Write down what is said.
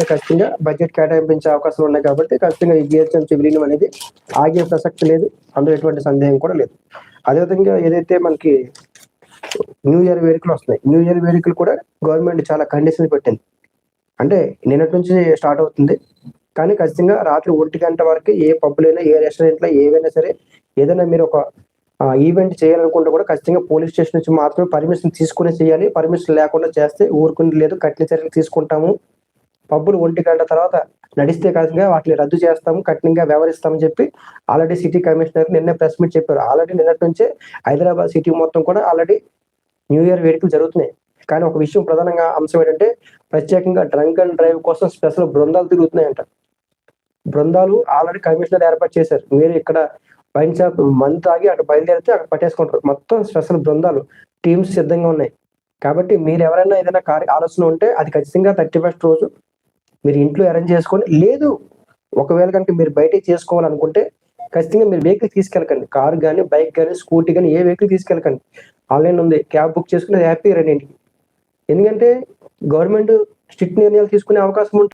ఖచ్చితంగా బడ్జెట్ కేటాయించే అవకాశాలు ఉన్నాయి కాబట్టి ఖచ్చితంగా ఈ జిహెచ్ఎంసీ విలీనం అనేది ఆగే ప్రసక్తి లేదు. అందులో ఎటువంటి సందేహం కూడా లేదు. అదేవిధంగా ఏదైతే మనకి న్యూ ఇయర్ వేడుకలు వస్తున్నాయి. న్యూ ఇయర్ వేడుకలు కూడా గవర్నమెంట్ చాలా కండిషన్లు పెట్టింది. అంటే నిన్నటి నుంచి స్టార్ట్ అవుతుంది. కానీ ఖచ్చితంగా రాత్రి 1 గంట వరకు ఏ పబ్‌లైనా, ఏ రెస్టారెంట్‌లో ఏవైనా సరే ఏదైనా మీరు ఒక ఈవెంట్ చేయాలనుకుంటే కూడా ఖచ్చితంగా పోలీస్ స్టేషన్ నుంచి మాత్రమే పర్మిషన్ తీసుకొనే చేయాలి. పర్మిషన్ లేకుండా చేస్తే ఊరుకునేది లేదు. కఠిన చర్యలు తీసుకుంటాము. పబ్బులు 1 గంట తర్వాత నడిస్తే ఖచ్చితంగా వాటిని రద్దు చేస్తాము. కఠినంగా వ్యవహరిస్తామని చెప్పి ఆల్రెడీ సిటీ కమిషనర్ నిన్నే ప్రెస్ మీట్ చెప్పారు. ఆల్రెడీ నిన్నటి నుంచే హైదరాబాద్ సిటీ మొత్తం కూడా ఆల్రెడీ న్యూ ఇయర్ వేడుకలు జరుగుతున్నాయి. కానీ ఒక విషయం ప్రధానంగా అంశం ఏంటంటే ప్రత్యేకంగా డ్రంక్ అండ్ డ్రైవ్ కోసం స్పెషల్ బృందాలు తిరుగుతున్నాయంట. బృందాలు ఆల్రెడీ కమిషనర్ ఏర్పాటు చేశారు. మీరు ఇక్కడ వైన్ షాప్ మందు తాగి అక్కడ బయలుదేరితే అక్కడ పట్టేసుకుంటారు. మొత్తం స్పెషల్ బృందాలు, టీమ్స్ సిద్ధంగా ఉన్నాయి. కాబట్టి మీరెవరైనా ఏదైనా ఆలోచన ఉంటే అది ఖచ్చితంగా 31st రోజు మీరు ఇంట్లో అరేంజ్ చేసుకోండి. లేదు ఒకవేళ కనుక మీరు బయటే చేసుకోవాలనుకుంటే ఖచ్చితంగా మీరు వెహికల్ తీసుకెళ్ళకండి. కారు గాని, బైక్ గాని, స్కూటీ గాని ఏ వెహికల్ తీసుకెళ్ళకండి. ఆన్‌లైన్ ఉంది. క్యాబ్ బుక్ చేసుకొని హ్యాపీగా రండి ఇంటికి. ఎందుకంటే గవర్నమెంట్ స్ట్రిక్ట్ నిర్ణయాలు తీసుకునే అవకాశం ఉంటుంది.